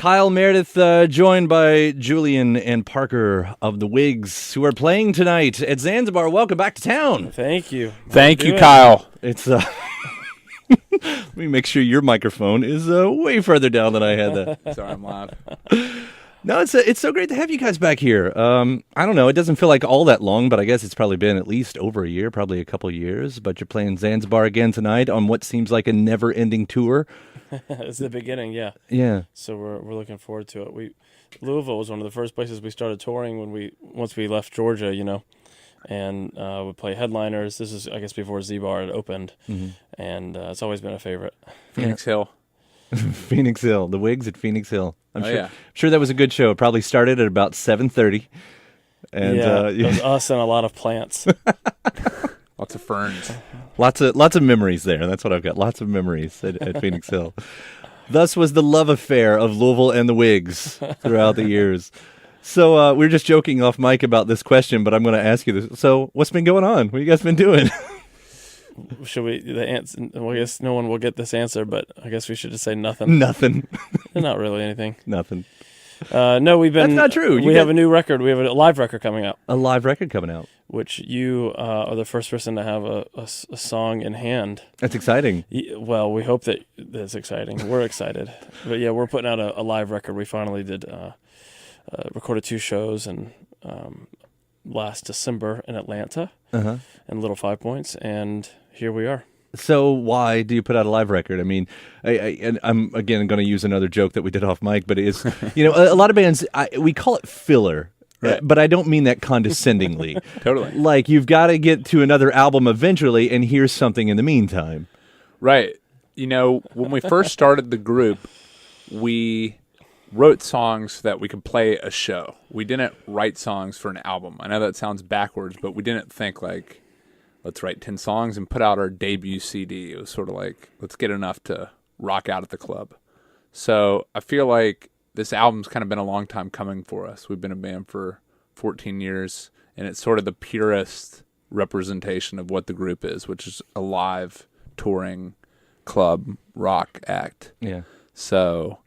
Kyle, Meredith, joined by Julian and Parker of the Whigs, who are playing tonight at Zanzibar. Welcome back to town. Thank you. Thank you, Kyle. It's let me make sure your microphone is way further down than I had that. Sorry, I'm live. No, it's so great to have you guys back here. I don't know, it doesn't feel like all that long, but I guess it's probably been at least over a year, probably a couple of years. But you're playing Zanzibar again tonight on what seems like a never-ending tour. It's the beginning, yeah. Yeah. So we're looking forward to it. Louisville was one of the first places we started touring once we left Georgia, and we play headliners. This is, I guess, before Z-Bar had opened, and it's always been a favorite. Phoenix Hill. Phoenix Hill, the Whigs at Phoenix Hill. I'm Yeah. sure that was a good show. It probably started at about 7:30. And it was us and a lot of plants. Lots of ferns. Lots of memories there. That's what I've got. Lots of memories at Phoenix Hill. Thus was the love affair of Louisville and the Whigs throughout the years. So we were just joking off mic about this question, but I'm going to ask you this. So what's been going on? What have you guys been doing? Should we? The answer. Well, I guess no one will get this answer, but I guess we should just say nothing. Nothing. Not really anything. Nothing. No, we've been. That's not true. We have a new record. We have a live record coming out. A live record coming out. Which you are the first person to have a song in hand. That's exciting. Well, we hope that's exciting. We're excited. But yeah, we're putting out a live record. We finally did recorded 2 shows and last December in Atlanta and Little 5 Points, and here we are. So why do you put out a live record? I mean, I'm again going to use another joke that we did off mic, but it is, a lot of bands, we call it filler. Right. But I don't mean that condescendingly. Totally. Like, you've got to get to another album eventually, and here's something in the meantime. Right. When we first started the group, we wrote songs so that we could play a show. We didn't write songs for an album. I know that sounds backwards, but we didn't think like, let's write 10 songs and put out our debut CD. It was sort of like, let's get enough to rock out at the club. So I feel like this album's kind of been a long time coming for us. We've been a band for 14 years, and it's sort of the purest representation of what the group is, which is a live, touring, club, rock act. Yeah. So,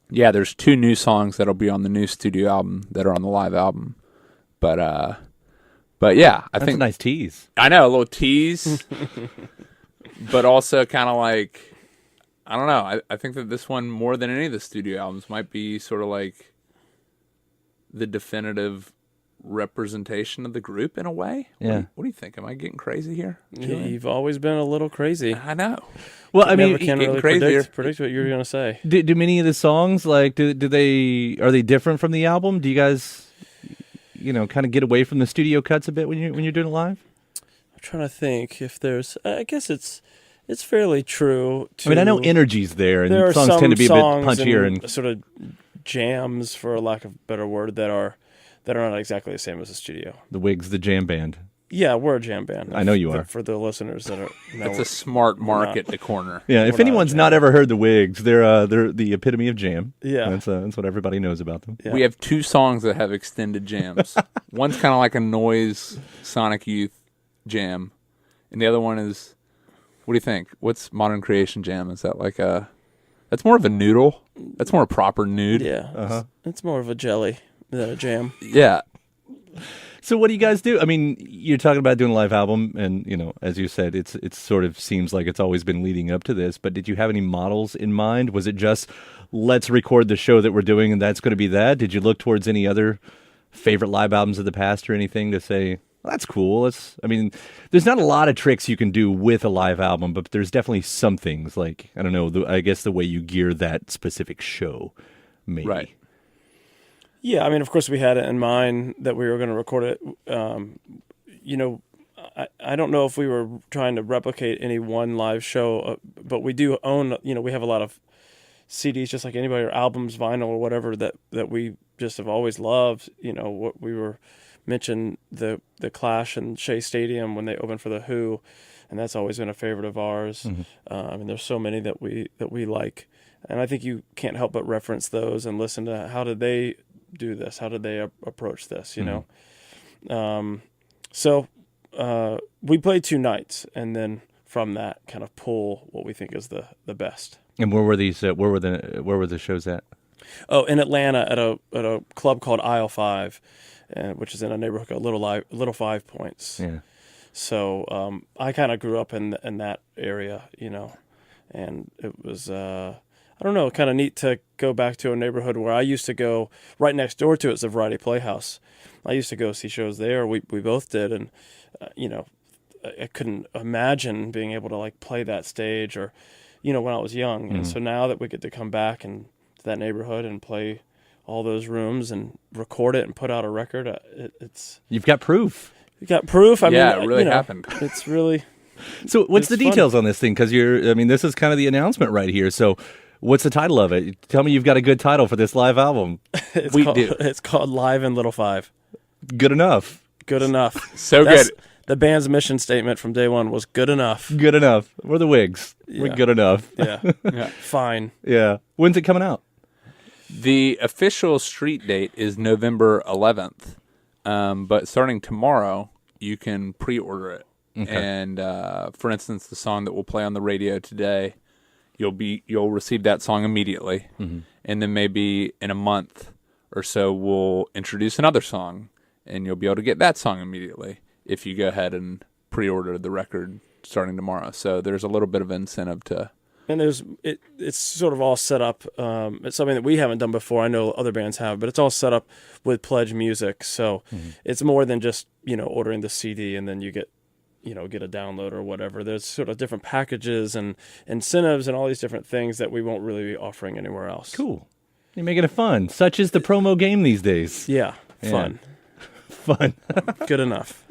there's 2 new songs that'll be on the new studio album that are on the live album. But yeah, That's a nice tease. I know, a little tease, but also kind of like, I don't know. I think that this one, more than any of the studio albums, might be sort of like the definitive representation of the group in a way. Yeah. What do you think? Am I getting crazy here? You've always been a little crazy. I know. Well, I mean, Never can really predict what you're going to say. do many of the songs, like, are they different from the album? Do you guys, kind of get away from the studio cuts a bit when you're doing it live? I'm trying to think if there's. I guess it's fairly true. I mean, I know energy's there, and there are songs some tend to be a bit songs punchier and sort of jams, for a lack of a better word, that are not exactly the same as the studio. the Whigs, the jam band. Yeah, we're a jam band. I know you are. For the listeners that are. It's a smart market to corner. Yeah, if anyone's not ever heard the Whigs, they're the epitome of jam. Yeah, that's what everybody knows about them. Yeah. We have 2 songs that have extended jams. One's kind of like a noise Sonic Youth jam, and the other one is, what do you think? What's Modern Creation jam? Is that like that's more of a noodle? That's more a proper nude. Yeah, it's more of a jelly than a jam. Yeah. So what do you guys do? I mean, you're talking about doing a live album, and as you said, it's sort of seems like it's always been leading up to this. But did you have any models in mind? Was it just let's record the show that we're doing, and that's going to be that? Did you look towards any other favorite live albums of the past or anything to say, well, that's cool? There's not a lot of tricks you can do with a live album, but there's definitely some things, like, I don't know, I guess the way you gear that specific show, maybe. Right. Yeah, I mean, of course, we had it in mind that we were going to record it. I don't know if we were trying to replicate any one live show, but we do own, we have a lot of CDs, just like anybody, or albums, vinyl, or whatever, that we just have always loved. What we were mentioned, the Clash and Shea Stadium when they opened for The Who, and that's always been a favorite of ours. Mm-hmm. I mean, there's so many that we like, and I think you can't help but reference those and listen to how did they do this, how did they approach this, So we play 2 nights, and then from that kind of pull what we think is the best. And where were these? Where were the shows at? Oh, in Atlanta at a club called Aisle 5, which is in a neighborhood called Little Five Points. Yeah. So I kind of grew up in that area, and it was I don't know, kind of neat to go back to a neighborhood where I used to go. Right next door to it's the Variety Playhouse. I used to go see shows there. We both did, and I couldn't imagine being able to like play that stage or, when I was young. And so now that we get to come back and to that neighborhood and play all those rooms and record it and put out a record, it's You've got proof. you got proof. I mean, it really happened. It's really. So what's the It's fun. details on this thing? Because this is kind of the announcement right here. So what's the title of it? Tell me you've got a good title for this live album. It's called Live in Little Five. Good enough. Good enough. So That's- good. The band's mission statement from day one was good enough. Good enough. We're the Whigs. We're Yeah. good enough. Yeah. Yeah. Fine. Yeah. When's it coming out? The official street date is November 11th, but starting tomorrow, you can pre-order it. Okay. And for instance, the song that we'll play on the radio today, you'll receive that song immediately, and then maybe in a month or so, we'll introduce another song, and you'll be able to get that song immediately if you go ahead and pre-order the record starting tomorrow. So there's a little bit of incentive to. And it's sort of all set up. It's something that we haven't done before. I know other bands have, but it's all set up with Pledge Music. So it's more than just ordering the CD and then you get a download or whatever. There's sort of different packages and incentives and all these different things that we won't really be offering anywhere else. Cool. You're making it fun. Such is the promo game these days. Yeah, fun. Fun. Good enough.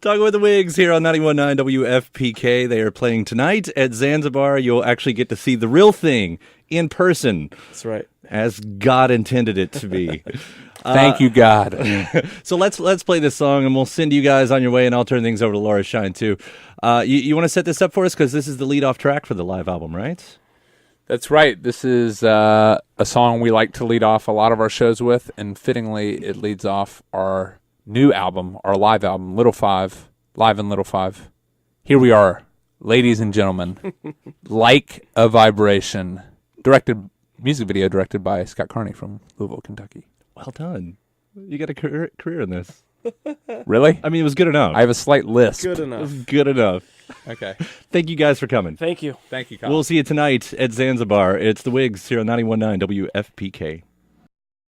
Talking with the Whigs here on 91.9 WFPK. They are playing tonight at Zanzibar. You'll actually get to see the real thing in person, That's right. as God intended it to be. Thank you, God. So let's play this song, and we'll send you guys on your way, and I'll turn things over to Laura Shine, too. You want to set this up for us? Because this is the lead-off track for the live album, right? That's right. This is a song we like to lead off a lot of our shows with, and fittingly, it leads off our new album, our live album, Little Five, Live in Little Five. Here we are, ladies and gentlemen. Like a Vibration, music video directed by Scott Carney from Louisville, Kentucky. Well done. You got a career in this. Really? I mean, it was good enough. I have a slight lisp. Good It enough. was good enough. Okay. Thank you guys for coming. Thank you. Thank you, Kyle. We'll see you tonight at Zanzibar. It's the Whigs here on 91.9 WFPK.